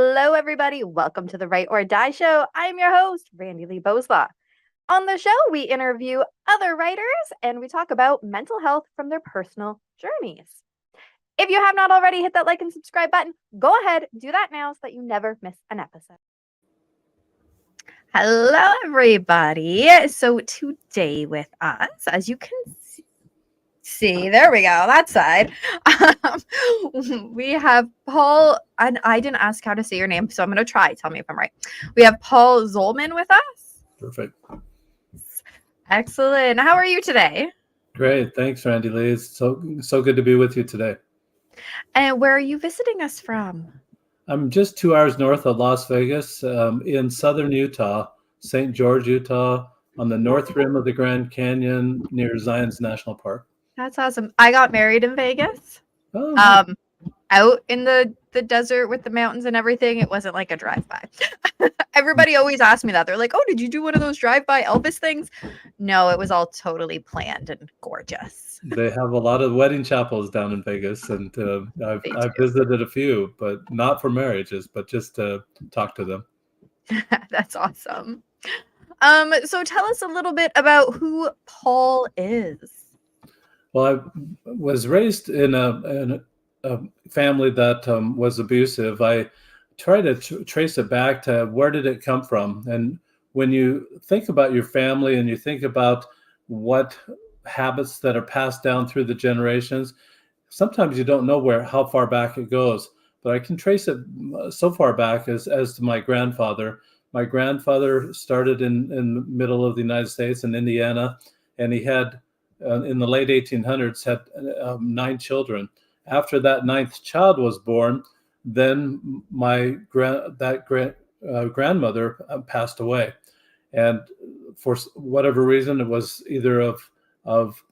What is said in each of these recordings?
Hello, everybody. Welcome to the Write or Die Show. I'm your host, Randi-lee. On the show, we interview other writers and we talk about mental health from their personal journeys. If you have not already, hit that like and subscribe button. Go ahead, do that now so that you never miss an episode. Hello, everybody. So today with us, as you can see, there we go, that side. We have Paul, and I didn't ask how to say your name, so I'm going to try. Tell me if I'm right. We have Paul Zolman with us. Perfect. Excellent. How are you today? Great. Thanks, Randi-lee. It's so good to be with you today. And where are you visiting us from? I'm just 2 hours north of Las Vegas, in southern Utah, St. George, Utah, on the north rim of the Grand Canyon near Zion's National Park. That's awesome. I got married in Vegas. Oh, nice. Out in the desert with the mountains and everything. It wasn't like a drive-by. Everybody always asks me that. They're like, oh, did you do one of those drive-by Elvis things? No, it was all totally planned and gorgeous. They have a lot of wedding chapels down in Vegas, and I've visited a few, but not for marriages, but just to talk to them. That's awesome. So tell us a little bit about who Paul is. Well, I was raised in a family that was abusive. I try to trace it back to where did it come from. And when you think about your family and you think about what habits that are passed down through the generations, sometimes you don't know how far back it goes. But I can trace it so far back as to my grandfather. My grandfather started in the middle of the United States in Indiana, and he had, in the late 1800s, had 9 children. After that 9th child was born, then my grandmother passed away. And for whatever reason, it was either of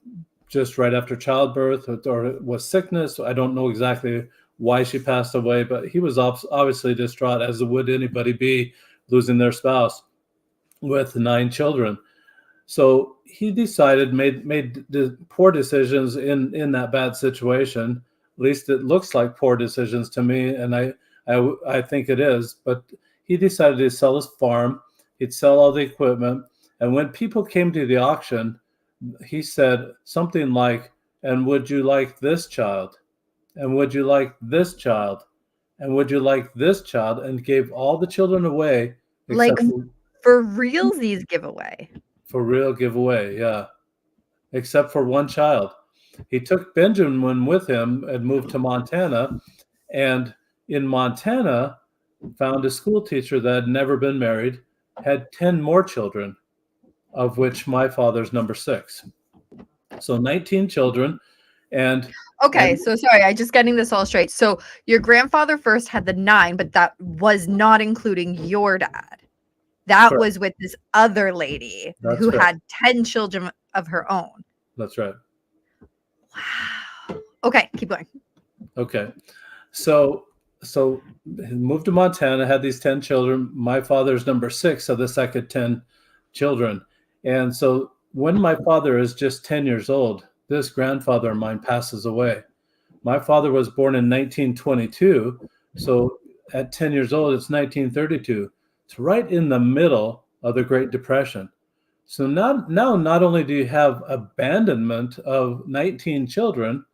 just right after childbirth or it was sickness. I don't know exactly why she passed away, but he was obviously distraught, as would anybody be, losing their spouse with 9 children. So he decided, made poor decisions in that bad situation. At least it looks like poor decisions to me, and I think it is. But he decided to sell his farm. He'd sell all the equipment. And when people came to the auction, he said something like, and would you like this child? And would you like this child? And would you like this child? And gave all the children away. Like for realsies giveaway. For real giveaway, yeah. Except for one child. He took Benjamin with him and moved to Montana. And in Montana, found a school teacher that had never been married, had 10 more children, of which my father's number 6. So 19 children. Okay, so sorry, I just getting this all straight. So your grandfather first had the 9, but that was not including your dad. That was with this other lady who had 10 children of her own. That's right. Wow. Okay, keep going. Okay. So he moved to Montana, had these 10 children. My father's number 6 of the second 10 children. And so when my father is just 10 years old, this grandfather of mine passes away. My father was born in 1922. So at 10 years old, it's 1932. It's right in the middle of the Great Depression. So now not only do you have abandonment of 19 children,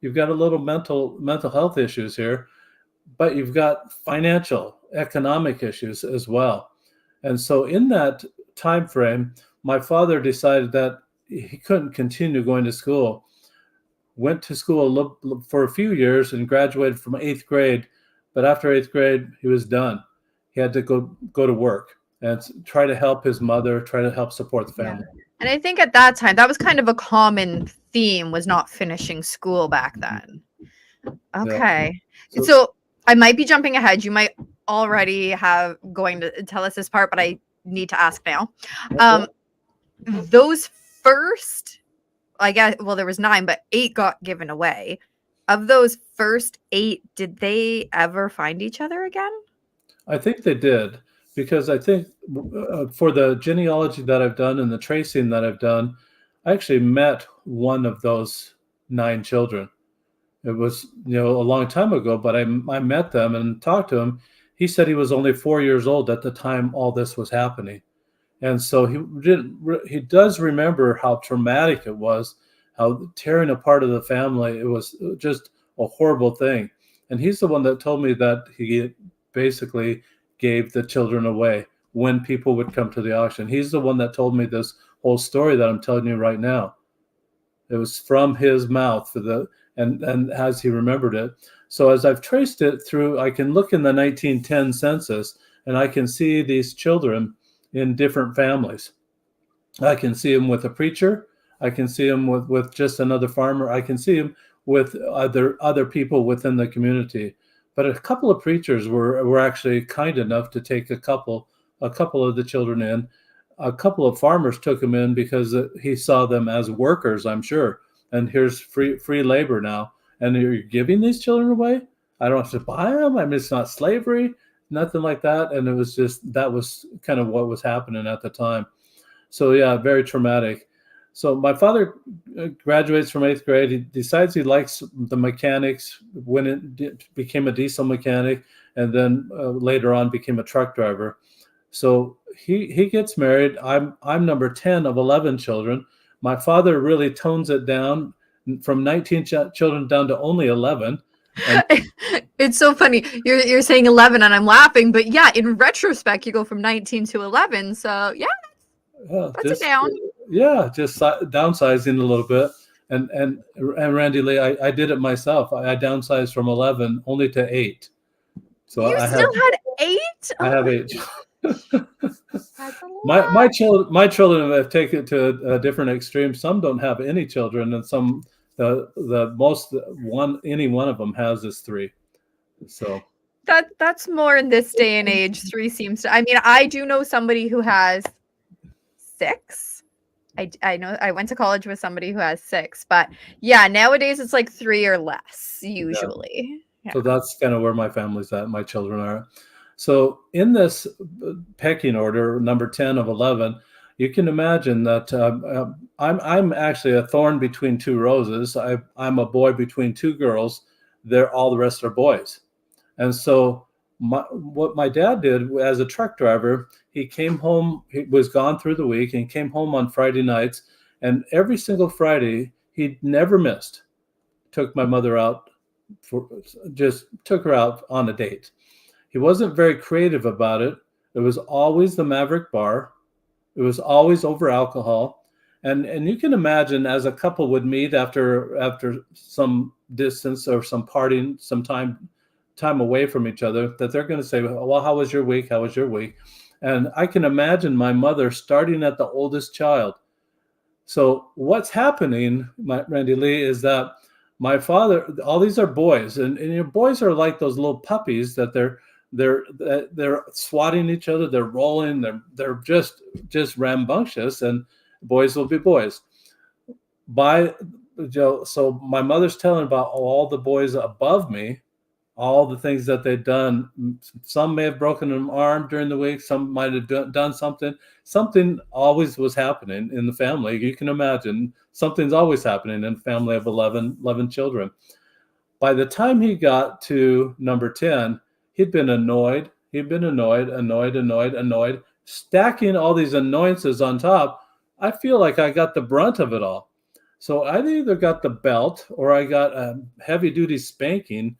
you've got a little mental health issues here, but you've got financial, economic issues as well. And so in that time frame, my father decided that he couldn't continue going to school. Went to school for a few years and graduated from 8th grade. But after 8th grade, he was done. He had to go to work and try to help his mother, try to help support the family. Yeah. And I think at that time, that was kind of a common theme, was not finishing school back then. Okay. Yeah. So I might be jumping ahead. You might already have going to tell us this part, but I need to ask now. Those first, I guess, well, there was 9, but 8 got given away. Of those first 8, did they ever find each other again? I think they did, because I think for the genealogy that I've done and the tracing that I've done, I actually met one of those 9 children. It was, a long time ago, but I met them and talked to him. He said he was only 4 years old at the time all this was happening. And so he does remember how traumatic it was, how tearing apart of the family. It was just a horrible thing. And he's the one that told me that he basically gave the children away when people would come to the auction. He's the one that told me this whole story that I'm telling you right now. It was from his mouth and as he remembered it. So as I've traced it through, I can look in the 1910 census and I can see these children in different families. I can see them with a preacher. I can see them with just another farmer. I can see them with other people within the community. But a couple of preachers were actually kind enough to take a couple of the children in. A couple of farmers took them in because he saw them as workers, I'm sure. And here's free labor now. And you're giving these children away? I don't have to buy them. I mean, it's not slavery, nothing like that. And it was just, that was kind of what was happening at the time. So yeah, very traumatic. So my father graduates from 8th grade. He decides he likes the mechanics, became a diesel mechanic, and then later on became a truck driver. So he gets married. I'm number 10 of 11 children. My father really tones it down from 19 children down to only 11. And it's so funny. You're saying 11 and I'm laughing, but yeah, in retrospect, you go from 19 to 11. So yeah, that's a down. Yeah, just downsizing a little bit. And Randi-lee, I did it myself. I downsized from 11 only to 8. So you still had 8? I have 8. That's a lot. My children have taken it to a different extreme. Some don't have any children, and some the most any one of them has is 3. So that's more in this day and age. 3 seems to. I mean, I do know somebody who has 6. I know I went to college with somebody who has 6, but yeah, nowadays it's like 3 or less usually. Yeah. So that's kind of where my family's at. My children are. So in this pecking order, number 10 of 11, you can imagine that I'm actually a thorn between 2 roses. I'm a boy between 2 girls. All the rest are boys. And so what my dad did as a truck driver, he came home, he was gone through the week and came home on Friday nights. And every single Friday, he never missed, took my mother out, took her out on a date. He wasn't very creative about it. It was always the Maverick Bar. It was always over alcohol. And you can imagine as a couple would meet after some distance or some partying, some time away from each other, that they're going to say, well, how was your week? How was your week? And I can imagine my mother starting at the oldest child. So what's happening, Randi-lee, is that my father, all these are boys, and your boys are like those little puppies that they're swatting each other, they're rolling, they're just rambunctious, and boys will be boys. So my mother's telling about all the boys above me, all the things that they'd done. Some may have broken an arm during the week. Some might have done something. Something always was happening in the family. You can imagine something's always happening in a family of 11 children. By the time he got to number 10, he'd been annoyed. He'd been annoyed, stacking all these annoyances on top. I feel like I got the brunt of it all. So I either got the belt or I got a heavy-duty spanking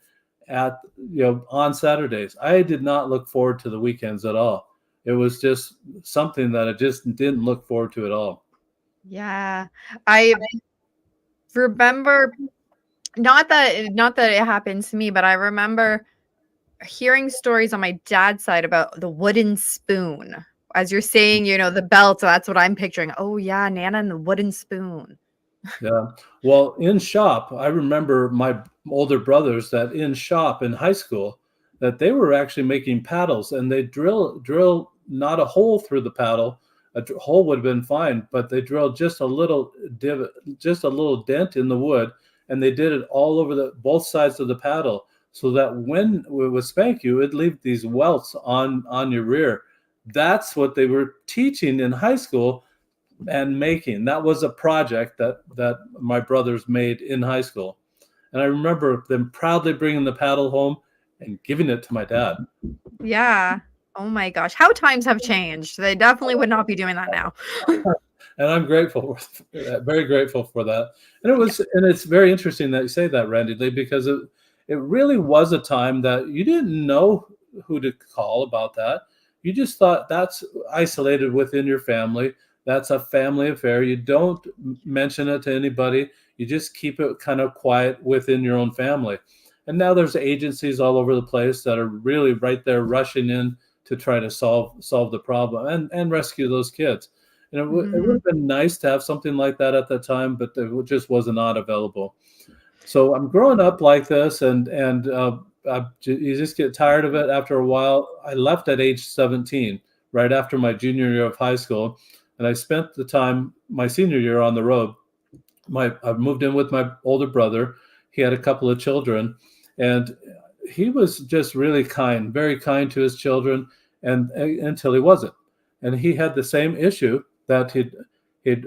on Saturdays. I did not look forward to the weekends at all. It was just something that I just didn't look forward to at all. Yeah, I remember not that it happens to me, but I remember hearing stories on my dad's side about the wooden spoon. As you're saying, the belt, so that's what I'm picturing. Oh yeah, Nana and the wooden spoon. Yeah. Well, in shop, I remember my older brothers that in shop in high school, that they were actually making paddles, and they drill not a hole through the paddle. A hole would have been fine, but they drilled just a little divot, just a little dent in the wood, and they did it all over both sides of the paddle, so that when it would spank you, it'd leave these welts on your rear. That's what they were teaching in high school and making. That was a project that my brothers made in high school. And I remember them proudly bringing the paddle home, and giving it to my dad. Yeah. Oh my gosh. How times have changed. They definitely would not be doing that now. And I'm grateful for that, very grateful for that. And it's very interesting that you say that, Randi-lee, because it really was a time that you didn't know who to call about that. You just thought that's isolated within your family. That's a family affair. You don't mention it to anybody. You just keep it kind of quiet within your own family. And now there's agencies all over the place that are really right there rushing in to try to solve the problem and rescue those kids. And it would have been nice to have something like that at the time, but it just was not available. So I'm growing up like this, and you just get tired of it after a while. I left at age 17, right after my junior year of high school, and I spent the time my senior year on the road. I moved in with my older brother. He had a couple of children, and he was just really kind, very kind to his children, and until he wasn't. And he had the same issue that he'd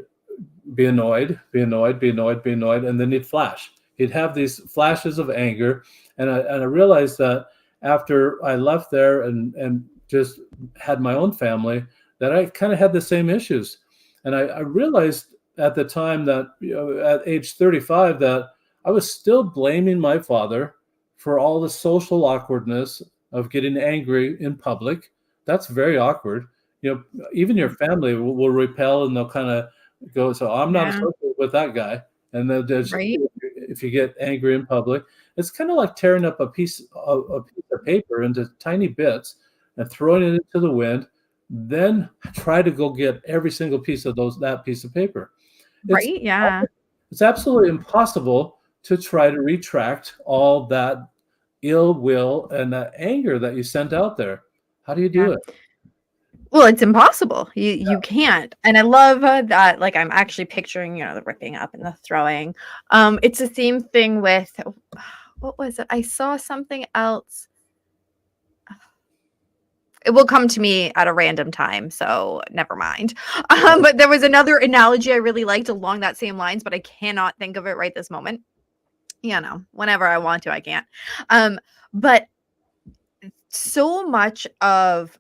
be annoyed, and then he'd flash. He'd have these flashes of anger, and I realized that after I left there and just had my own family, that I kind of had the same issues. And I realized at the time that, at age 35, that I was still blaming my father for all the social awkwardness of getting angry in public. That's very awkward. Even your family will repel, and they'll kind of go, so I'm not associated with that guy. And then if you get angry in public, it's kind of like tearing up a piece of paper into tiny bits and throwing it into the wind. Then try to go get every single piece of that piece of paper. Right? Yeah. It's absolutely impossible to try to retract all that ill will and that anger that you sent out there. How do you do it? Well, it's impossible. You can't. And I love that, like, I'm actually picturing, the ripping up and the throwing. It's the same thing with, what was it? I saw something else. It will come to me at a random time, so never mind. But there was another analogy I really liked along that same lines, but I cannot think of it right this moment. Whenever I want to, I can't. But so much of,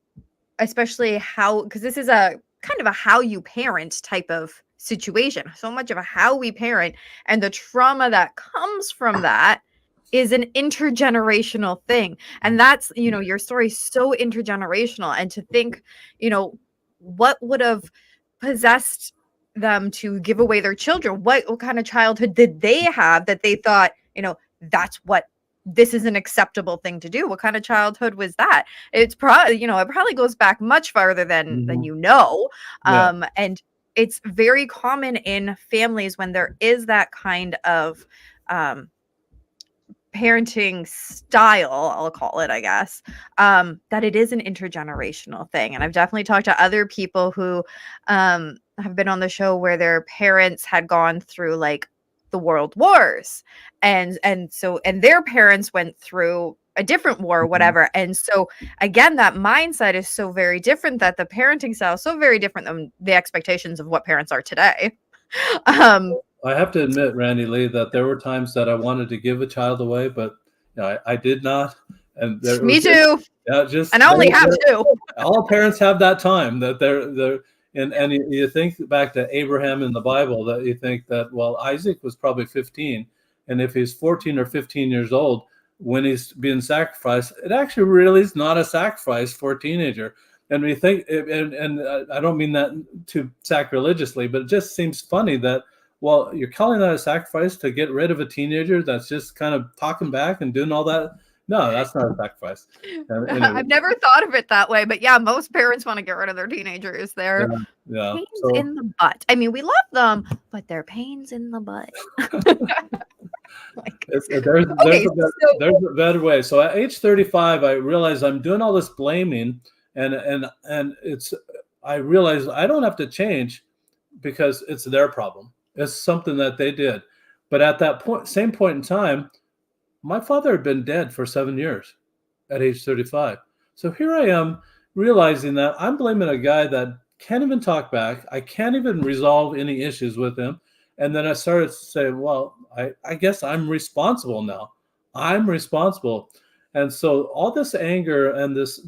especially because this is a kind of a how you parent type of situation. So much of a how we parent and the trauma that comes from that is an intergenerational thing. And that's, your story is so intergenerational. And to think, what would have possessed them to give away their children? What kind of childhood did they have that they thought, this is an acceptable thing to do? What kind of childhood was that? It's probably, it probably goes back much farther than and it's very common in families when there is that kind of parenting style, I'll call it, I guess, that it is an intergenerational thing. And I've definitely talked to other people who have been on the show where their parents had gone through like the world wars, and their parents went through a different war or whatever. And so again, that mindset is so very different, that the parenting style is so very different than the expectations of what parents are today. I have to admit, Randi-lee, that there were times that I wanted to give a child away, but I did not. And me too. And I only have two. All parents have that time that they're and you think back to Abraham in the Bible, that you think that, well, Isaac was probably 15, and if he's 14 or 15 years old when he's being sacrificed, it actually really is not a sacrifice for a teenager. And we think, and I don't mean that too sacrilegiously, but it just seems funny that, well, you're calling that a sacrifice to get rid of a teenager that's just kind of talking back and doing all that? No, that's not a sacrifice. Anyway. I've never thought of it that way, but yeah, most parents want to get rid of their teenagers. They're pains in the butt. I mean, we love them, but they're pains in the butt. There's a better way. So at age 35, I realized I'm doing all this blaming, and I realized I don't have to change because it's their problem. It's something that they did. But at that same point in time, my father had been dead for 7 years at age 35. So here I am realizing that I'm blaming a guy that can't even talk back. I can't even resolve any issues with him. And then I started to say, well, I guess I'm responsible now. I'm responsible. And so all this anger and this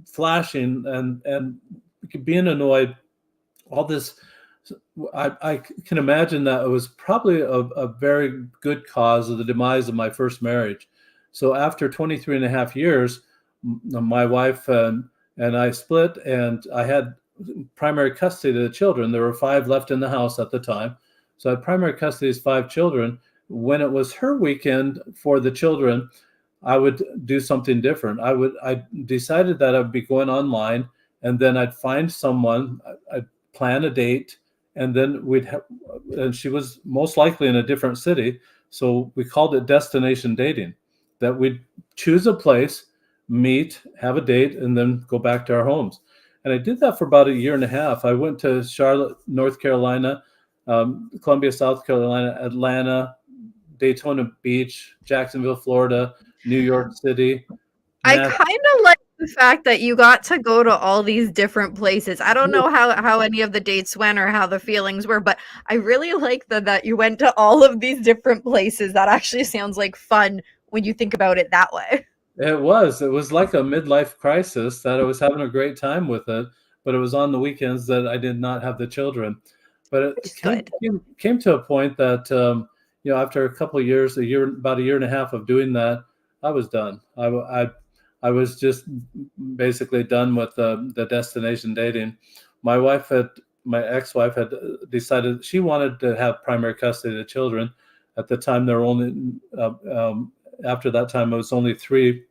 flashing and being annoyed, all this, I can imagine that it was probably a very good cause of the demise of my first marriage. So after 23 and a half years, my wife and I split, and I had primary custody of the children. There were 5 left in the house at the time. So I had primary custody of these 5 children. When it was her weekend for the children, I would do something different. I decided that I'd be going online, and then I'd find someone, I'd plan a date, and then and she was most likely in a different city. So we called it destination dating, that we'd choose a place, meet, have a date, and then go back to our homes. And I did that for about a year and a half. I went to Charlotte, North Carolina, Columbia, South Carolina, Atlanta, Daytona Beach, Jacksonville, Florida, New York City. I kind of like the fact that you got to go to all these different places. I don't know how any of the dates went or how the feelings were, but I really like that you went to all of these different places. That actually sounds like fun when you think about it that way. It was like a midlife crisis, that I was having a great time with it, but it was on the weekends that I did not have the children. But it came to a point that, after a couple of years, about a year and a half of doing that, I was done. I was just basically done with the destination dating. My ex-wife had decided she wanted to have primary custody of the children. At the time, there were only after that time, it was only three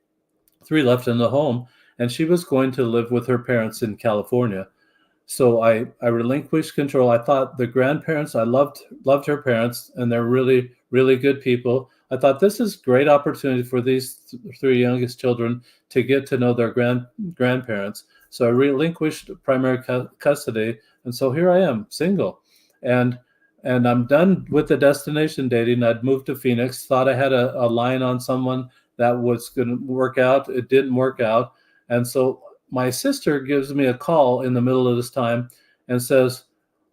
left in the home, and she was going to live with her parents in California. So I relinquished control. I thought the grandparents, I loved her parents, and they're really, really good people. I thought this is great opportunity for these 3 youngest children to get to know their grandparents. So I relinquished primary custody, and so here I am, single, and I'm done with the destination dating. I'd moved to Phoenix, thought I had a line on someone that was going to work out. It didn't work out, and so my sister gives me a call in the middle of this time and says,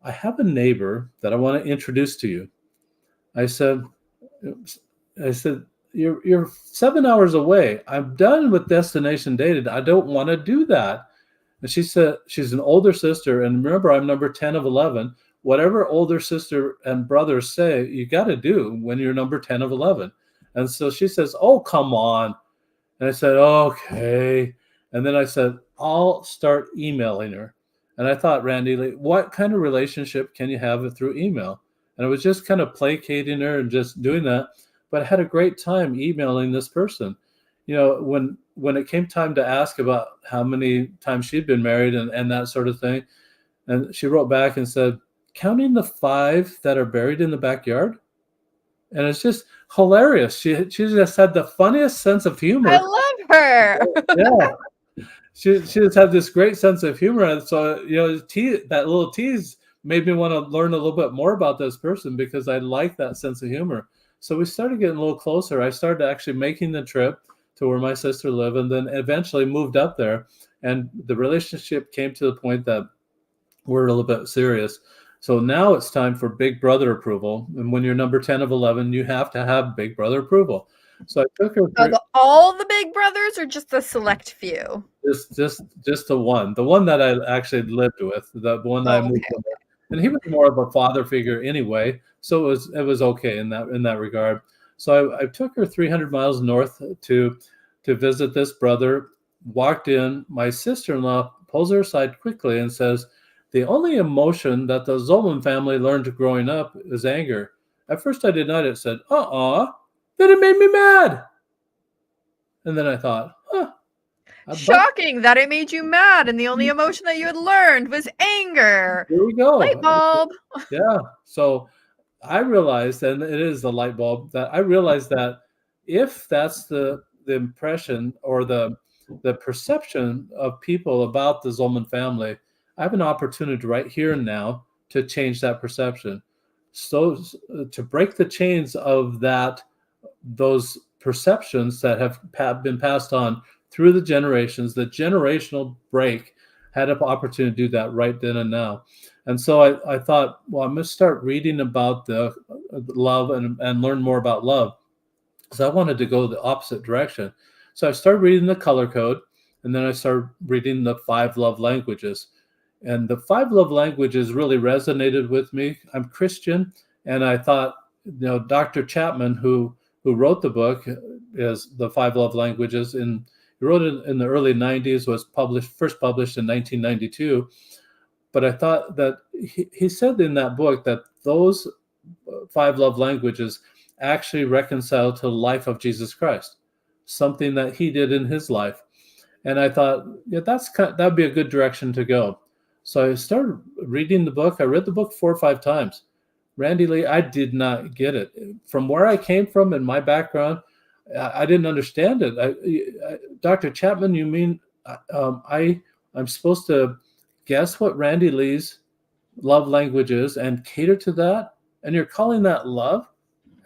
"I have a neighbor that I want to introduce to you." I said, you're 7 hours away. I'm done with destination dated. I don't want to do that. And she said, she's an older sister. And remember, I'm number 10 of 11. Whatever older sister and brothers say, you got to do when you're number 10 of 11. And so she says, "Oh, come on." And I said, "Okay." And then I said, "I'll start emailing her." And I thought, Randi-lee, what kind of relationship can you have through email? And I was just kind of placating her and just doing that. But I had a great time emailing this person. When it came time to ask about how many times she'd been married and that sort of thing, and she wrote back and said, "Counting the 5 that are buried in the backyard." And it's just hilarious. She just had the funniest sense of humor. I love her. Yeah. She just had this great sense of humor. And so, that little tease made me want to learn a little bit more about this person because I like that sense of humor. So we started getting a little closer. I started actually making the trip to where my sister lived, and then eventually moved up there. And the relationship came to the point that we're a little bit serious. So now it's time for Big Brother approval. And when you're number 10 of 11, you have to have Big Brother approval. So I took her. Of all the Big Brothers, or just a select few? Just the one that I actually lived with, the one that I moved with. And he was more of a father figure anyway, so it was okay in that regard. So I took her 300 miles north to visit this brother. Walked in, my sister-in-law pulls her aside quickly and says, "The only emotion that the Zolman family learned growing up is anger." At first I denied it, said, "Then it made me mad." And then I thought, shocking that it made you mad, and the only emotion that you had learned was anger. Here we go. Light bulb. Yeah. So I realized, and it is the light bulb, that I realized that if that's the impression or the perception of people about the Zolman family, I have an opportunity right here and now to change that perception. So to break the chains of those perceptions that have been passed on through the generations, the generational break, had an opportunity to do that right then and now. And so I thought, well, I'm going to start reading about the love and learn more about love, because I wanted to go the opposite direction. So I started reading the color code, and then I started reading the 5 love languages. And the 5 love languages really resonated with me. I'm Christian, and I thought, Dr. Chapman, who wrote the book, is the 5 love languages, and he wrote it in the early 90s, was first published in 1992. But I thought that he said in that book that those 5 love languages actually reconcile to the life of Jesus Christ, something that he did in his life. And I thought, yeah, that'd be a good direction to go. So I started reading the book. I read the book 4 or 5 times. Randi-lee, I did not get it. From where I came from and my background, I didn't understand it. Dr. Chapman, you mean I'm supposed to guess what Randi-lee's love language is and cater to that? And you're calling that love?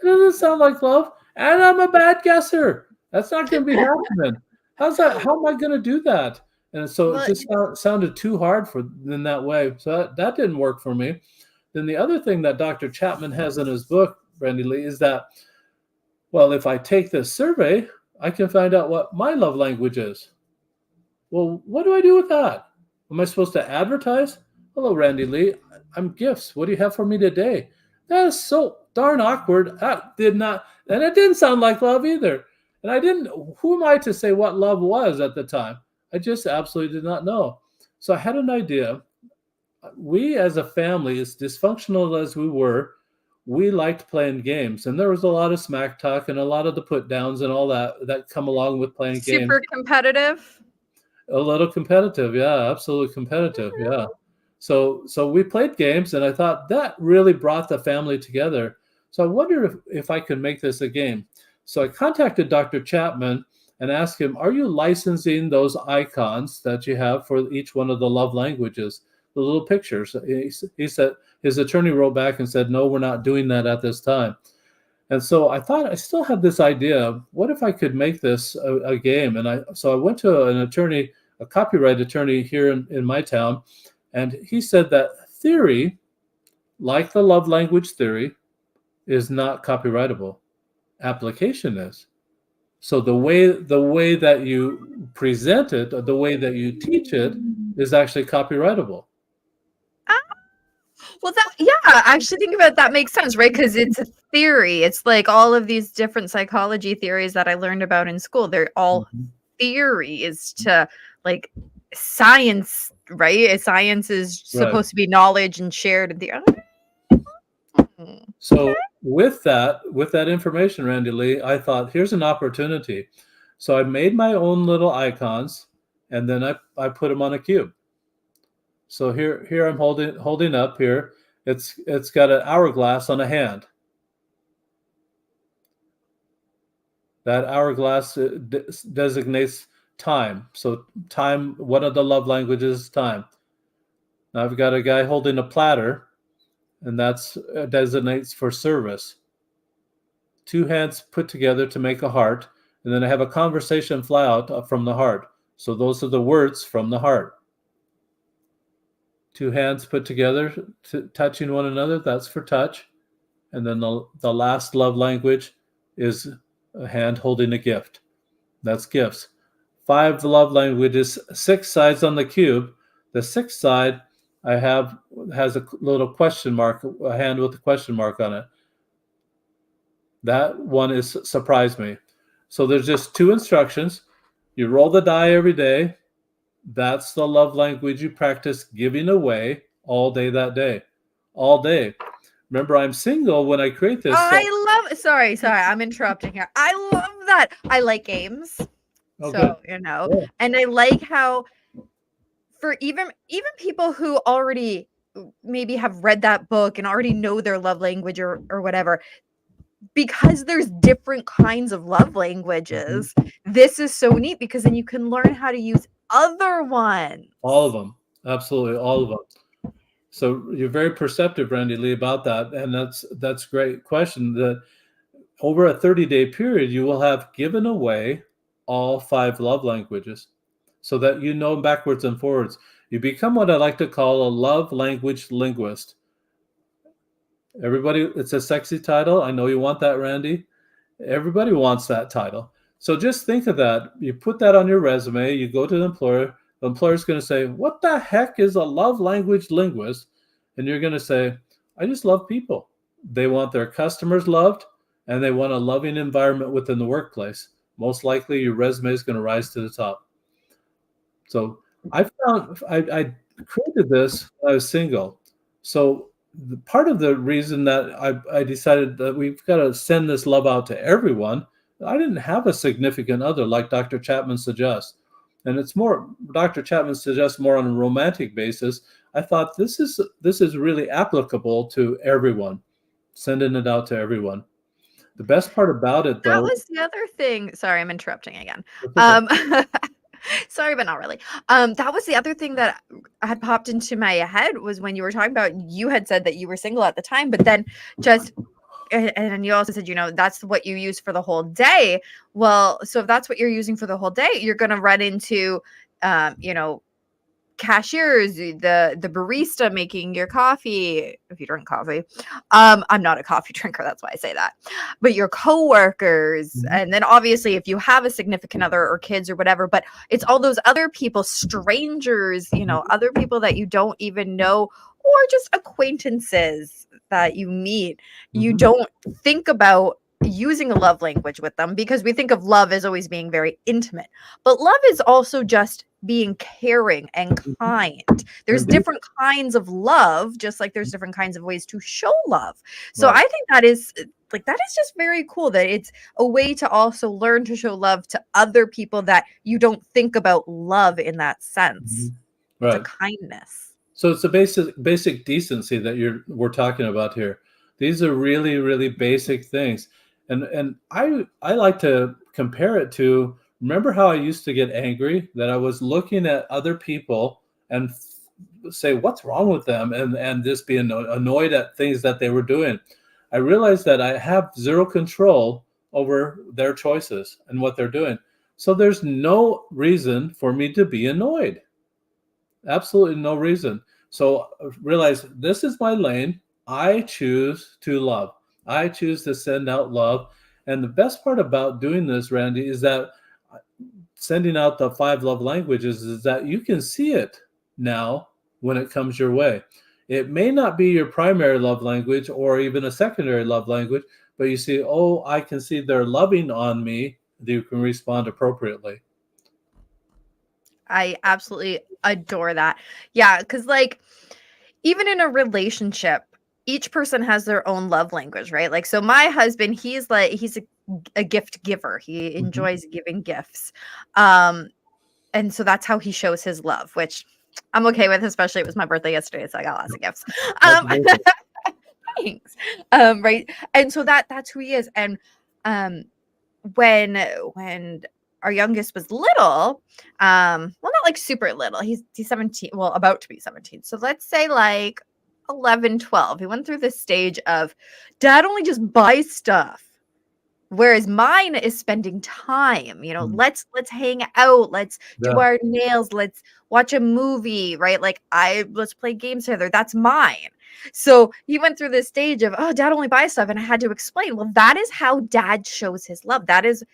It doesn't sound like love. And I'm a bad guesser. That's not going to be happening. How's that? How am I going to do that? And so it just sounded too hard in that way. So that didn't work for me. Then the other thing that Dr. Chapman has in his book, Randi-lee, is that, well, if I take this survey, I can find out what my love language is. Well, what do I do with that? Am I supposed to advertise? Hello, Randi-lee. I'm Gifts. What do you have for me today? That is so darn awkward. That did not, and it didn't sound like love either. And who am I to say what love was at the time? I just absolutely did not know. So I had an idea. We as a family, as dysfunctional as we were, we liked playing games. And there was a lot of smack talk and a lot of the put downs and all that come along with playing games. Super competitive? A little competitive, yeah, absolutely competitive, yeah. So we played games, and I thought that really brought the family together. So I wondered if I could make this a game. So I contacted Dr. Chapman and asked him, are you licensing those icons that you have for each one of the love languages, the little pictures? He said, his attorney wrote back and said, no, we're not doing that at this time. And so I thought I still had this idea, what if I could make this a game? And so I went to an attorney, a copyright attorney here in my town, and he said that theory, like the love language theory, is not copyrightable. Application is. So the way that you present it, or the way that you teach it, is actually copyrightable. Well, actually think about it, that makes sense, right? Because it's a theory. It's like all of these different psychology theories that I learned about in school. They're all theory is to like science, right? Science is supposed to be knowledge and shared. So with that information, Randi-lee, I thought, here's an opportunity. So I made my own little icons, and then I put them on a cube. So here I'm holding up here. It's got an hourglass on a hand. That hourglass designates time. So time, one of the love languages is time. Now I've got a guy holding a platter, and that's designates for service. 2 hands put together to make a heart, and then I have a conversation fly out from the heart. So those are the words from the heart. 2 hands put together, touching one another, that's for touch. And then the last love language is a hand holding a gift. That's gifts. 5 love languages, 6 sides on the cube. The 6th side has a little question mark, a hand with a question mark on it. That one is surprise me. So there's just 2 instructions. You roll the die every day. That's the love language you practice giving away all day that day. All day. Remember, I'm single when I create this. Sorry, I'm interrupting here. I love that. I like games. So, and I like how for even people who already maybe have read that book and already know their love language or whatever, because there's different kinds of love languages, this is so neat because then you can learn how to use other ones. All of them. Absolutely. All of them. So you're very perceptive, Randi-lee, about that. And that's a great question. That over a 30-day period, you will have given away all 5 love languages so that you know backwards and forwards. You become what I like to call a love language linguist. Everybody, it's a sexy title. I know you want that, Randy. Everybody wants that title. So just think of that. You put that on your resume, you go to the employer's going to say, what the heck is a love language linguist? And you're going to say, I just love people. They want their customers loved, and they want a loving environment within the workplace. Most likely your resume is going to rise to the top. So I created this when I was single. So part of the reason that I decided that we've got to send this love out to everyone, I didn't have a significant other like Dr. Chapman suggests. And it's more, Dr. Chapman suggests more on a romantic basis. I thought this is really applicable to everyone, sending it out to everyone. The best part about it, though. That was the other thing. Sorry, I'm interrupting again. Sorry, but not really. That was the other thing that had popped into my head was when you were talking about, you had said that you were single at the time, but then and you also said, that's what you use for the whole day. Well, so if that's what you're using for the whole day, you're going to run into, cashiers, the barista making your coffee, if you drink coffee. I'm not a coffee drinker, that's why I say that. But your coworkers, and then obviously if you have a significant other or kids or whatever, but it's all those other people, strangers, other people that you don't even know, or just acquaintances that you meet. You don't think about using a love language with them, because we think of love as always being very intimate, but love is also just being caring and kind. There's different kinds of love, just like there's different kinds of ways to show love. So Right. I think that is just very cool, that it's a way to also learn to show love to other people that you don't think about love in that sense. Right. It's a kindness. So it's a basic decency that we're talking about here. These are really, really basic things. And I like to compare it to, remember how I used to get angry that I was looking at other people and say, what's wrong with them? And just be annoyed at things that they were doing. I realized that I have zero control over their choices and what they're doing. So there's no reason for me to be annoyed. Absolutely no reason. So realize this is my lane. I choose to love. I choose to send out love. And the best part about doing this, Randy, is that sending out the 5 love languages is that you can see it now when it comes your way. It may not be your primary love language or even a secondary love language, but you see, oh, I can see they're loving on me. You can respond appropriately. I absolutely adore that. Yeah, because even in a relationship, each person has their own love language, right? Like, so my husband, he's a gift giver. He enjoys giving gifts. And so that's how he shows his love, which I'm okay with, especially it was my birthday yesterday, so I got lots of gifts. Thanks. Right. And so that's who he is. And when our youngest was little, well, not like super little, he's 17, well, about to be 17. So let's say 11, 12. He went through this stage of, Dad only just buys stuff, whereas mine is spending time. Let's hang out, let's do our nails, let's watch a movie, right? Let's play games together. That's mine. So he went through this stage of, oh, Dad only buys stuff, and I had to explain, well, that is how Dad shows his love. That is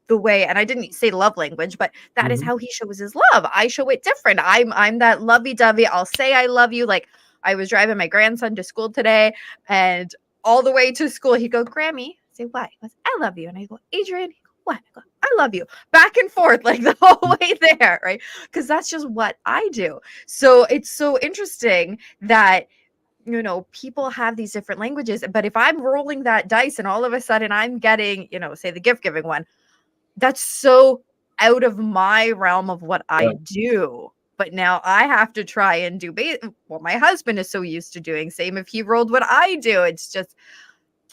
the way, and I didn't say love language, but that is how he shows his love. I show it different. I'm that lovey-dovey. I'll say I love you. I was driving my grandson to school today, and all the way to school, he'd go, Grammy, I say, what? He goes, I love you. And I go, Adrian, what? I go, I love you. Back and forth, the whole way there, right? Because that's just what I do. So it's so interesting that, people have these different languages, but if I'm rolling that dice and all of a sudden I'm getting, say the gift giving one, that's so out of my realm of what I do. But now I have to try and do what my husband is so used to doing. Same if he rolled what I do. It's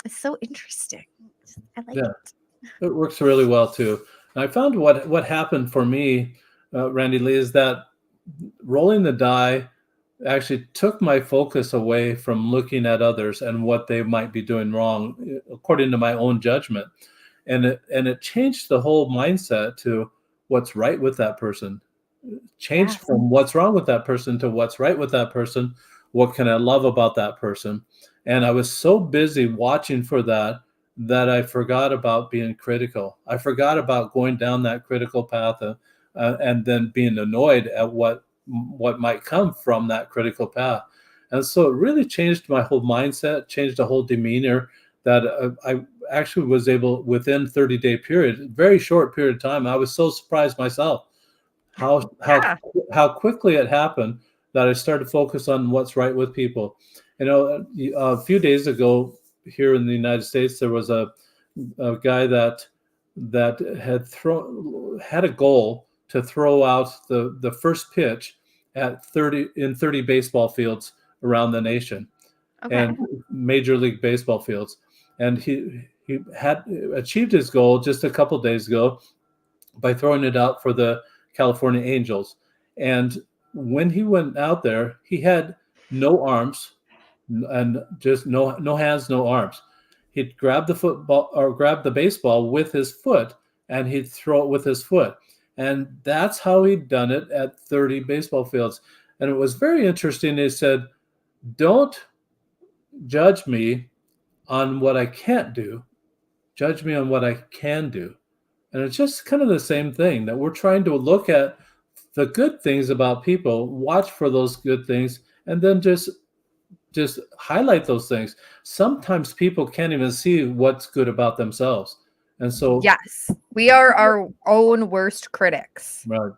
so interesting. I like it. It works really well too. And I found what happened for me, Randi-lee, is that rolling the die actually took my focus away from looking at others and what they might be doing wrong according to my own judgment. And it changed the whole mindset to what's right with that person. Changed from what's wrong with that person to what's right with that person. What can I love about that person? And I was so busy watching for that that I forgot about being critical. I forgot about going down that critical path and then being annoyed at what might come from that critical path. And so it really changed my whole mindset, changed the whole demeanor, that I actually was able, within 30-day period, very short period of time, I was so surprised myself how Yeah. quickly it happened, that I started to focus on what's right with people. A few days ago here in the United States, there was a guy that had a goal to throw out the first pitch at 30 baseball fields around the nation, Okay. and Major League Baseball fields. And he had achieved his goal just a couple days ago by throwing it out for the California Angels. And when he went out there, he had no arms and just no hands, no arms. He'd grab the football or grab the baseball with his foot, and he'd throw it with his foot. And that's how he'd done it at 30 baseball fields. And it was very interesting. He said, "Don't judge me on what I can't do. Judge me on what I can do." And it's just kind of the same thing, that we're trying to look at the good things about people, watch for those good things, and then just highlight those things. Sometimes people can't even see what's good about themselves. And so, Yes, we are our own worst critics. right.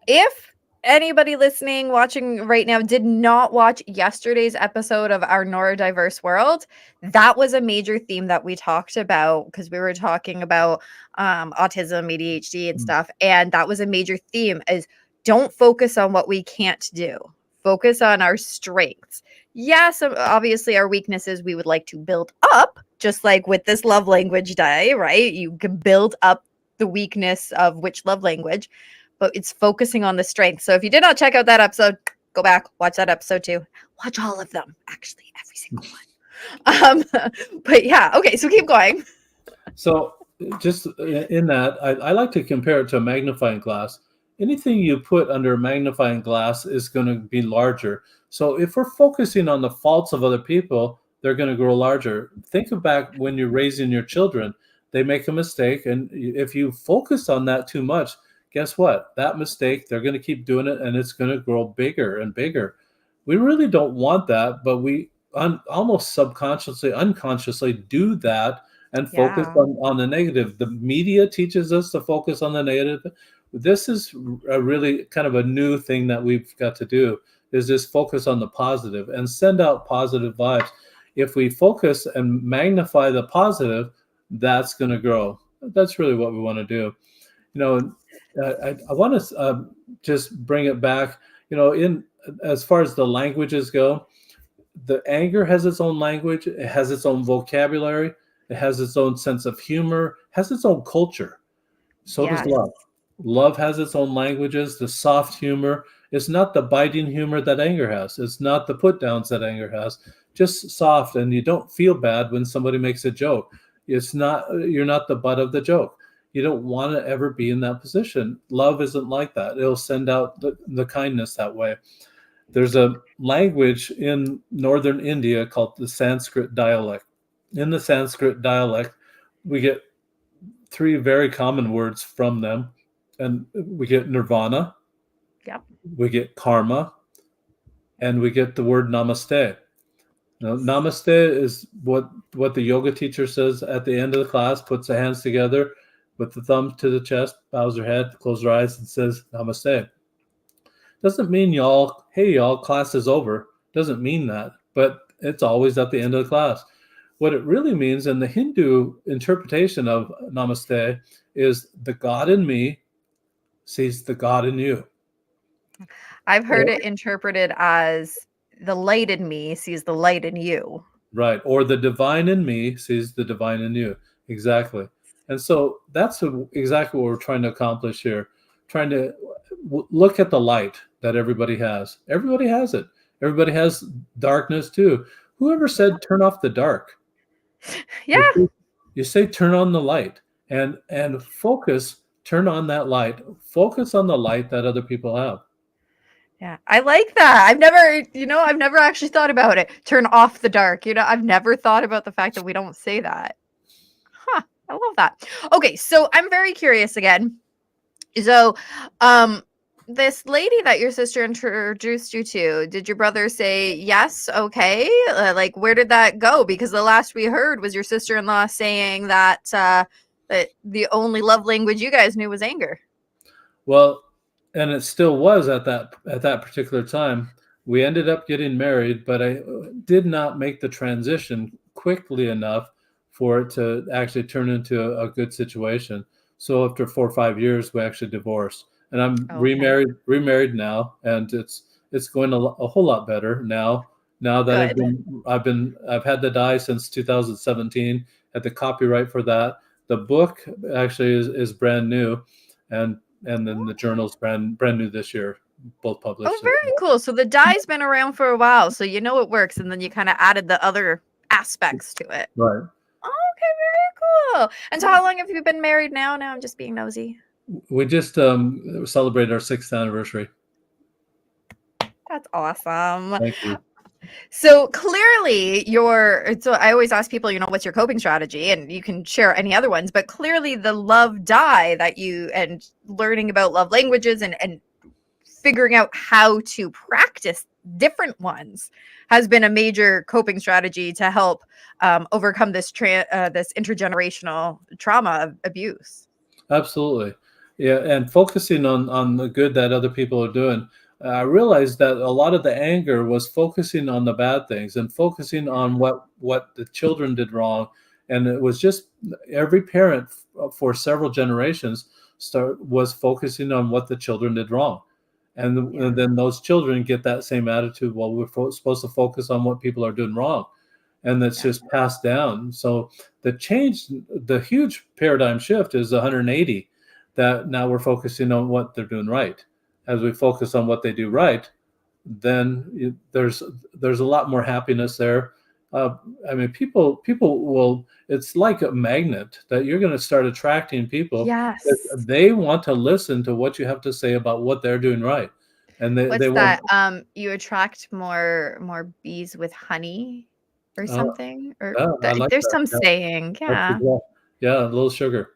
If anybody listening, watching right now did not watch yesterday's episode of our neurodiverse world, that was a major theme that we talked about, because we were talking about autism, ADHD and stuff. And that was a major theme, is don't focus on what we can't do. Focus on our strengths. Yes, obviously our weaknesses we would like to build up, just like with this love language day, right? You can build up the weakness of which love language, but it's focusing on the strength. So if you did not check out that episode, go back, watch that episode too. Watch all of them, actually, every single one. But yeah, okay, so keep going. So just in that, I like to compare it to a magnifying glass. Anything you put under a magnifying glass is going to be larger. So if we're focusing on the faults of other people, they're going to grow larger. Think back when you're raising your children. They make a mistake, and if you focus on that too much, guess what? That mistake, they're going to keep doing it, and it's going to grow bigger and bigger. We really don't want that, but we almost subconsciously, unconsciously do that and focus on the negative. The media teaches us to focus on the negative. This is a really kind of a new thing that we've got to do, is just focus on the positive and send out positive vibes. If we focus and magnify the positive, that's going to grow. That's really what we want to do. I want to just bring it back, in as far as the languages go. The anger has its own language. It has its own vocabulary. It has its own sense of humor, has its own culture. So does love. Love has its own languages. The soft humor is not the biting humor that anger has. It's not the put downs that anger has. Just soft, and you don't feel bad when somebody makes a joke. You're not the butt of the joke. You don't want to ever be in that position. Love isn't like that. It'll send out the kindness that way. There's a language in northern India called the Sanskrit dialect. In the Sanskrit dialect, we get three very common words from them. And we get nirvana, we get karma, and we get the word namaste. Now, namaste is what the yoga teacher says at the end of the class, puts the hands together with the thumb to the chest, bows her head, closes her eyes, and says namaste. Doesn't mean hey y'all, class is over. Doesn't mean that, but it's always at the end of the class. What it really means in the Hindu interpretation of namaste is the God in me sees the God in you. I've heard it interpreted as the light in me sees the light in you. Right. Or the divine in me sees the divine in you. Exactly. And so that's exactly what we're trying to accomplish here. Trying to look at the light that everybody has. Everybody has it. Everybody has darkness too. Whoever said turn off the dark? Yeah. You say turn on the light and focus. Turn on that light. Focus on the light that other people have. Yeah, I like that. I've never actually thought about it. Turn off the dark. I've never thought about the fact that we don't say that. Huh, I love that. Okay, so I'm very curious again. So, um, this lady that your sister introduced you to, did your brother say yes? Okay, like where did that go? Because the last we heard was your sister-in-law saying that the only love language you guys knew was anger. Well, and it still was at that particular time. We ended up getting married, but I did not make the transition quickly enough for it to actually turn into a good situation. So after 4 or 5 years, we actually divorced, and I'm Okay, remarried now, and it's going a whole lot better now. Now that good. I've had the die since 2017, had the copyright for that. The book actually is brand new, and then the journal's brand new this year, both Oh, published. very cool. So the die's been around for a while, so you know it works, and then you kind of added the other aspects to it. Right. Oh, okay, very cool. And so how long have you been married now? Now I'm just being nosy. We just celebrated our 6th anniversary. That's awesome. Thank you. So clearly so I always ask people, what's your coping strategy? And you can share any other ones, but clearly the love die and learning about love languages and figuring out how to practice different ones has been a major coping strategy to help overcome this intergenerational trauma of abuse. Absolutely. Yeah, and focusing on the good that other people are doing. I realized that a lot of the anger was focusing on the bad things and focusing on what the children did wrong, and it was just every parent for several generations was focusing on what the children did wrong, and then those children get that same attitude. Well, we're supposed to focus on what people are doing wrong, and that's Yeah. just passed down. So the huge paradigm shift is 180, that now we're focusing on what they're doing right. As we focus on what they do right, then there's a lot more happiness there. I mean, people will. It's like a magnet that you're going to start attracting people. Yes. They want to listen to what you have to say about what they're doing right, and they What's want. that? You attract more bees with honey or Uh, something? Or yeah, I like there's that. some Yeah, saying. that's Yeah. yeah, a little sugar.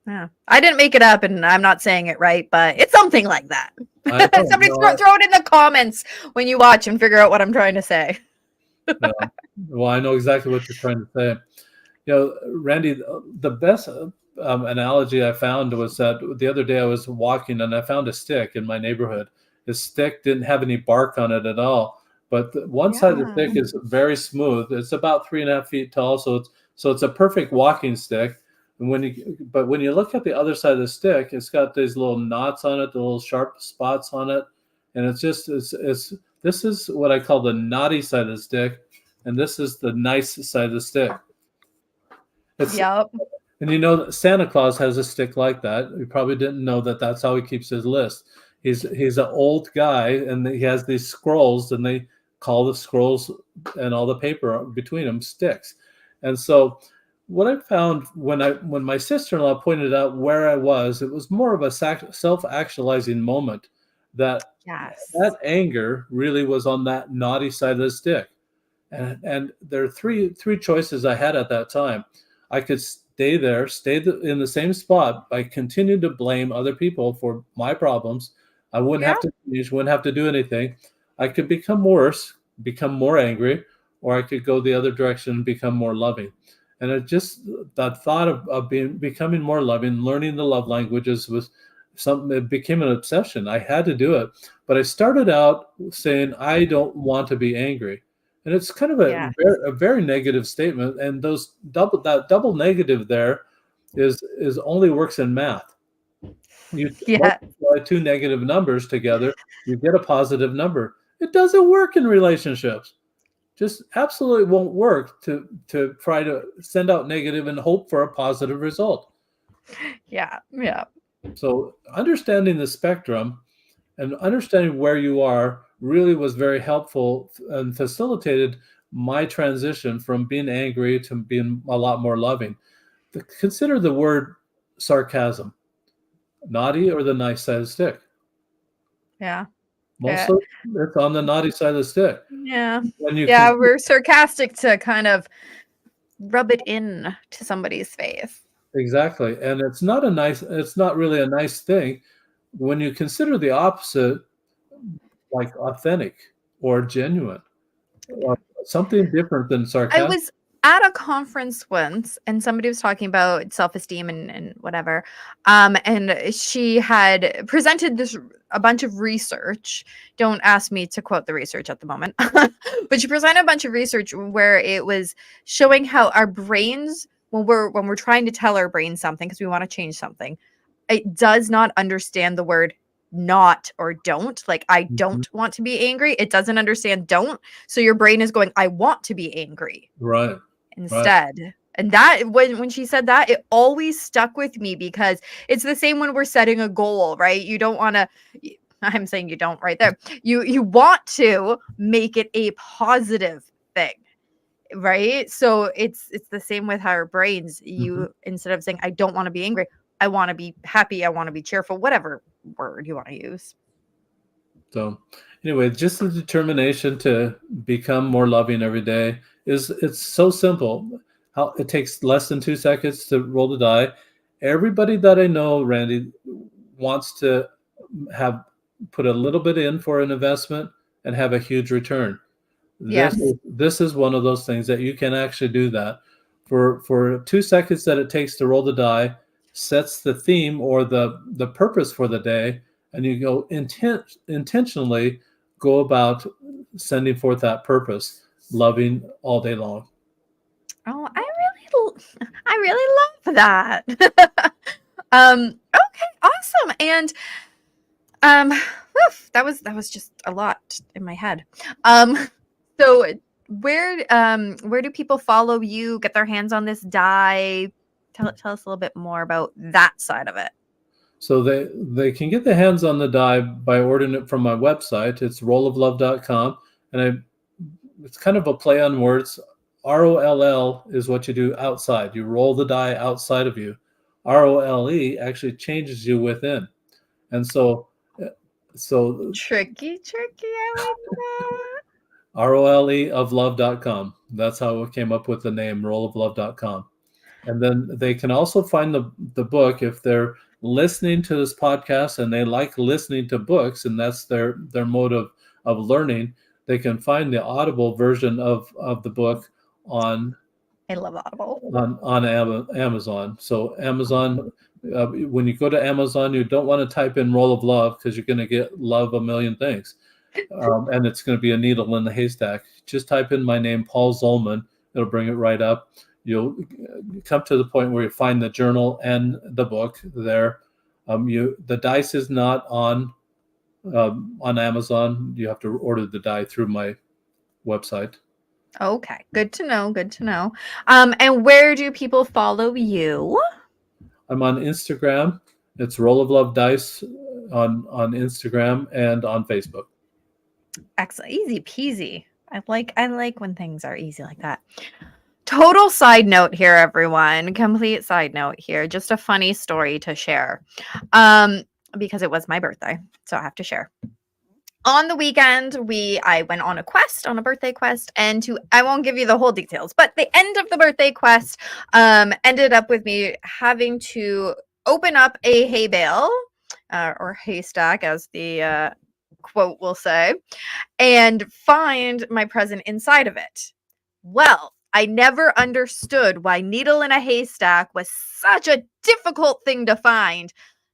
Yeah. I didn't make it up and I'm not saying it right, but it's something like that. I don't Somebody know. throw it in the comments when you watch and figure out what I'm trying to say. No. Well, I know exactly what you're trying to say. Randy, the best analogy I found was that the other day I was walking and I found a stick in my neighborhood. The stick didn't have any bark on it at all, but one side of the Yeah. stick is very smooth. It's about 3.5 feet tall, so it's a perfect walking stick. And when you look at the other side of the stick, it's got these little knots on it, the little sharp spots on it, and it's this is what I call the naughty side of the stick, and this is the nice side of the stick. It's Yep. And Santa Claus has a stick like that. You probably didn't know that that's how he keeps his list. He's an old guy, and he has these scrolls, and they call the scrolls and all the paper between them sticks. And so, what I found when my sister-in-law pointed out where I was, it was more of a self-actualizing moment. That Yes. that anger really was on that naughty side of the stick, and there are three choices I had at that time. I could stay in the same spot by continuing to blame other people for my problems. I wouldn't Yeah. have to change, wouldn't have to do anything. I could become worse, become more angry, or I could go the other direction and become more loving. And that thought of becoming more loving, learning the love languages was something that became an obsession. I had to do it. But I started out saying, I don't want to be angry. And it's kind of Yeah. a very negative statement. And that double negative there is only works in math. You Yeah. multiply two negative numbers together, you get a positive number. It doesn't work in relationships. Just absolutely won't work to try to send out negative and hope for a positive result. Yeah. Yeah. So understanding the spectrum and understanding where you are really was very helpful and facilitated my transition from being angry to being a lot more loving. Consider the word sarcasm, naughty or the nice side of the stick. Yeah. Yeah. Mostly it's on the naughty side of the stick. Yeah. When you Yeah, can, we're sarcastic to kind of rub it in to somebody's face. exactly. And it's not really a nice thing when you consider the opposite, like authentic or genuine, or something different than I sarcasm. was at a conference once and somebody was talking about self-esteem and whatever. And she had presented a bunch of research. Don't ask me to quote the research at the moment. But she presented a bunch of research where it was showing how our brains, when we're trying to tell our brain something because we want to change something, it does not understand the word not or don't. Like, I Mhm. don't want to be angry. It doesn't understand don't. So your brain is going, I want to be angry Right, right. instead. And that, when she said that, it always stuck with me because it's the same when we're setting a goal, right? You don't want to, I'm saying you don't right there. You want to make it a positive thing, right? So it's the same with our brains. Mhm. Instead of saying I don't want to be angry, I want to be happy, I want to be cheerful, whatever word you want to use. So anyway, just the determination to become more loving every day it's so simple. How it takes less than 2 seconds to roll the die. Everybody that I know, Randy, wants to have put a little bit in for an investment and have a huge return. Yes. This is one of those things that you can actually do that for 2 seconds that it takes to roll the die, sets the theme or the purpose for the day, and you go intentionally go about sending forth that purpose, loving all day long. Oh, I really love that. Okay, awesome. And that was just a lot in my head. Um so where do people follow you, get their hands on this die? Tell us a little bit more about that side of it. So they can get their hands on the die by ordering it from my website. It's rolloflove.com, and it's kind of a play on words. ROLL is what you do outside. You roll the die outside of you. ROLE actually changes you within. And so Tricky, I like that. ROLE of love.com. That's how we came up with the name rolloflove.com. And then they can also find the book if they're listening to this podcast and they like listening to books, and that's their mode of learning. They can find the Audible version of the book on I love Audible. Amazon. So Amazon, when you go to Amazon, you don't want to type in "roll of love" because you're going to get "love a million things," and it's going to be a needle in the haystack. Just type in my name, Paul Zolman. It'll bring it right up. You'll come to the point where you find the journal and the book there. The dice is not on Amazon. You have to order the die through my website. Okay, good to know. Good to know. And where do people follow you? I'm on Instagram. It's Roll of Love Dice on Instagram and on Facebook. Excellent, easy peasy. I like when things are easy like that. Total side note here, everyone. Complete side note here. Just a funny story to share. Because it was my birthday, so I have to share. On the weekend, I went on a birthday quest, and I won't give you the whole details, but the end of the birthday quest ended up with me having to open up a hay bale or haystack, as the quote will say, and find my present inside of it. Well, I never understood why needle in a haystack was such a difficult thing to find.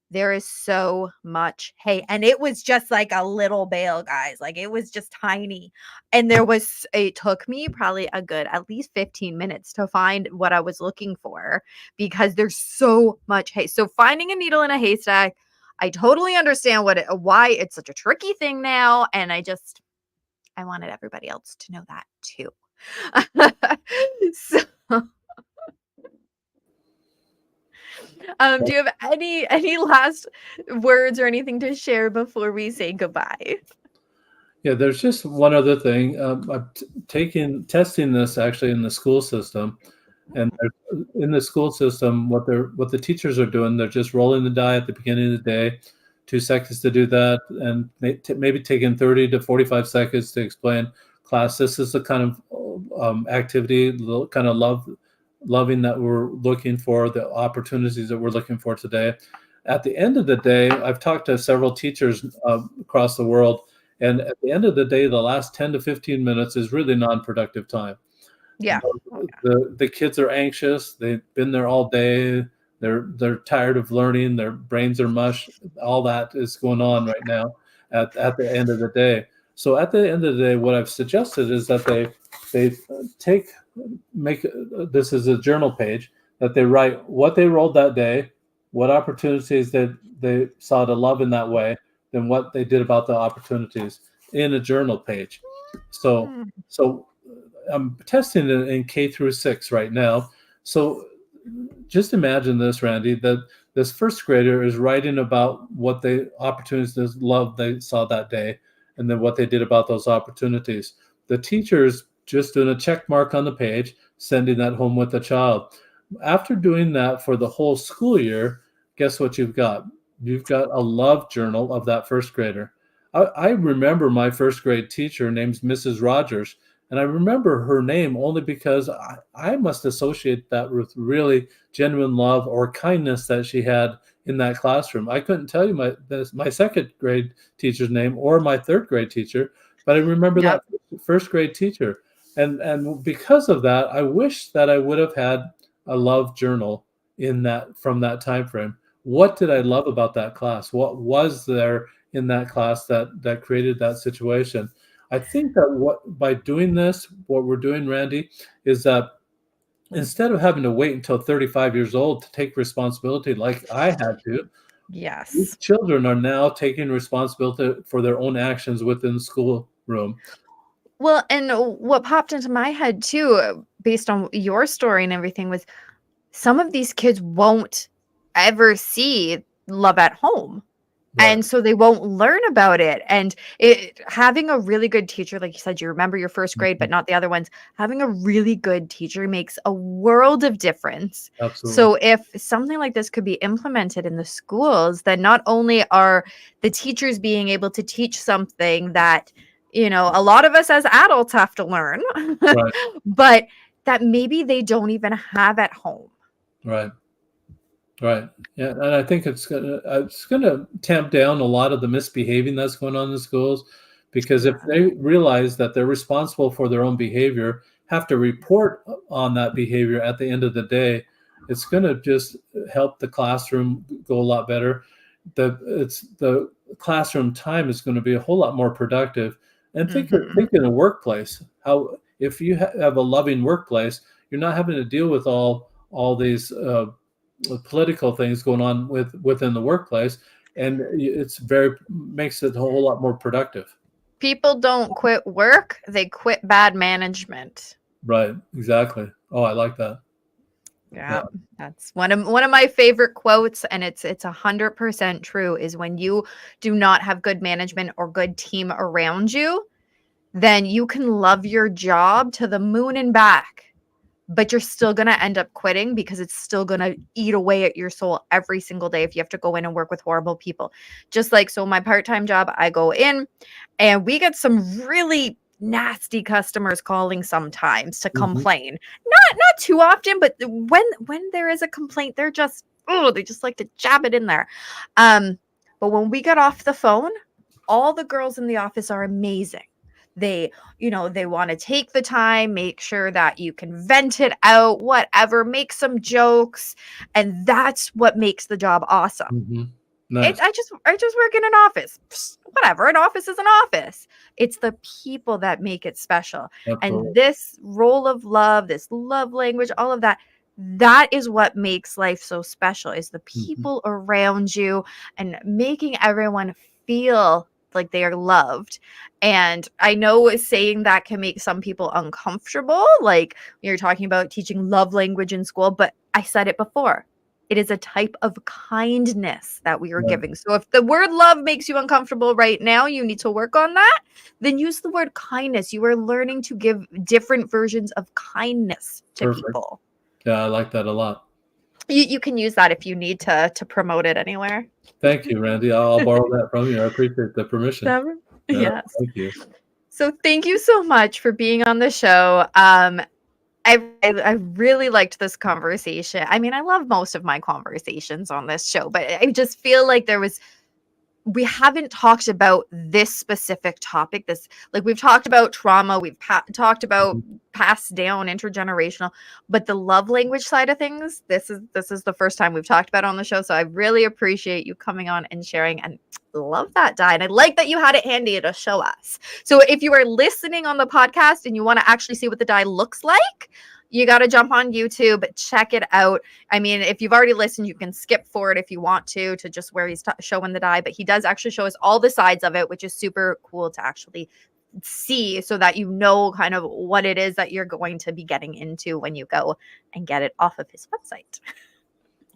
There is so much hay, and it was just like a little bale, guys. Like, it was just tiny. And it took me probably a good at least 15 minutes to find what I was looking for because there's so much hay. So finding a needle in a haystack, I totally understand why it's such a tricky thing now, and I wanted everybody else to know that too. So, do you have any last words or anything to share before we say goodbye? Yeah, there's just one other thing. I'm testing this actually in the school system, and in the school system, what the teachers are doing, they're just rolling the die at the beginning of the day seconds to do that, and maybe taking 30 to 45 seconds to explain, class, this is the kind of activity, the kind of loving that we're looking for, the opportunities that we're looking for today. At the end of the day, I've talked to several teachers across the world, and at the end of the day, the last 10 to 15 minutes is really non-productive time. Yeah. The kids are anxious. They've been there all day. They're tired of learning. Their brains are mush. All that is going on right now at the end of the day. So at the end of the day, what I've suggested is that they make this is a journal page, that they write what they rolled that day, what opportunities that they saw to love in that way, then what they did about the opportunities in a journal page. So I'm testing it in K through 6 right now. So just imagine this, Randy, that this first grader is writing about what opportunities, love they saw that day, and then what they did about those opportunities. The teacher's just doing a check mark on the page, sending that home with the child. After doing that for the whole school year, guess what you've got? You've got a love journal of that first grader. I remember my first grade teacher, named Mrs. Rogers, and I remember her name only because I must associate that with really genuine love or kindness that she had in that classroom. I couldn't tell you my second grade teacher's name or my third grade teacher, but I remember that first grade teacher. And because of that, I wish that I would have had a love journal from that time frame. What did I love about that class? What was there in that class that created that situation? I think that by doing this, what we're doing, Randy, is that instead of having to wait until 35 years old to take responsibility like I had to, yes, these children are now taking responsibility for their own actions within the schoolroom. Well, and what popped into my head too, based on your story and everything, was some of these kids won't ever see love at home. Right. And so they won't learn about it. And having a really good teacher, like you said, you remember your first grade, but not the other ones. Having a really good teacher makes a world of difference. Absolutely. So if something like this could be implemented in the schools, then not only are the teachers being able to teach something that, a lot of us as adults have to learn, Right. but that maybe they don't even have at home. Right. Right. Yeah, and I think it's gonna tamp down a lot of the misbehaving that's going on in the schools, because if they realize that they're responsible for their own behavior, have to report on that behavior at the end of the day, it's gonna just help the classroom go a lot better. The classroom time is going to be a whole lot more productive. And think in a workplace, how if you have a loving workplace, you're not having to deal with all these political things going on within the workplace, and makes it a whole lot more productive. People don't quit work, they quit bad management. Right, exactly. Oh, I like that. Yeah, that's one of my favorite quotes, and it's 100% true, is when you do not have good management or good team around you, then you can love your job to the moon and back, but you're still going to end up quitting because it's still going to eat away at your soul every single day if you have to go in and work with horrible people. Just like, so my part-time job, I go in and we get some really nasty customers calling sometimes to complain. Not too often, but when there is a complaint, they just like to jab it in there. But when we get off the phone, all the girls in the office are amazing. They want to take the time, make sure that you can vent it out, whatever, make some jokes, and that's what makes the job awesome. Nice. I just work in an office. Psst, whatever, an office is an office. It's the people that make it special. Absolutely. And this role of love, this love language, all of that is what makes life so special, is the people around you and making everyone feel like they are loved. And I know saying that can make some people uncomfortable, like you're talking about teaching love language in school, but I said it before. It is a type of kindness that we are giving. So if the word love makes you uncomfortable right now, you need to work on that. Then use the word kindness. You are learning to give different versions of kindness to people. Yeah, I like that a lot. You can use that if you need to promote it anywhere. Thank you, Randy. I'll borrow that from you. I appreciate the permission. Yes. Thank you. So thank you so much for being on the show. I really liked this conversation. I mean, I love most of my conversations on this show, but I just feel like we haven't talked about this specific topic. Like we've talked about trauma, we've talked about passed down, intergenerational, but the love language side of things, this is the first time we've talked about on the show. So I really appreciate you coming on and sharing, and love that die. And I like that you had it handy to show us. So if you are listening on the podcast and you want to actually see what the die looks like, you got to jump on YouTube, check it out. I mean, if you've already listened, you can skip forward if you want to just where he's showing the die, but he does actually show us all the sides of it, which is super cool to actually see, so that you know kind of what it is that you're going to be getting into when you go and get it off of his website.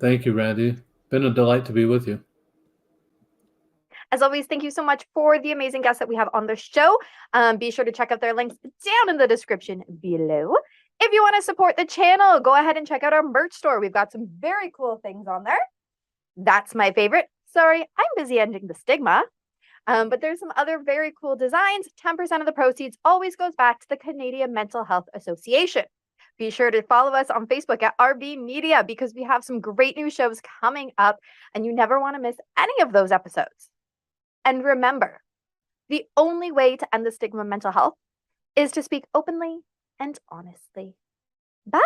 Thank you, Randy. Been a delight to be with you. As always, thank you so much for the amazing guests that we have on the show. Be sure to check out their links down in the description below. If you want to support the channel, go ahead and check out our merch store. We've got some very cool things on there. That's my favorite. Sorry, I'm busy ending the stigma. But there's some other very cool designs. 10% of the proceeds always goes back to the Canadian Mental Health Association. Be sure to follow us on Facebook at RB Media, because we have some great new shows coming up and you never want to miss any of those episodes. And remember, the only way to end the stigma of mental health is to speak openly and honestly. Bye.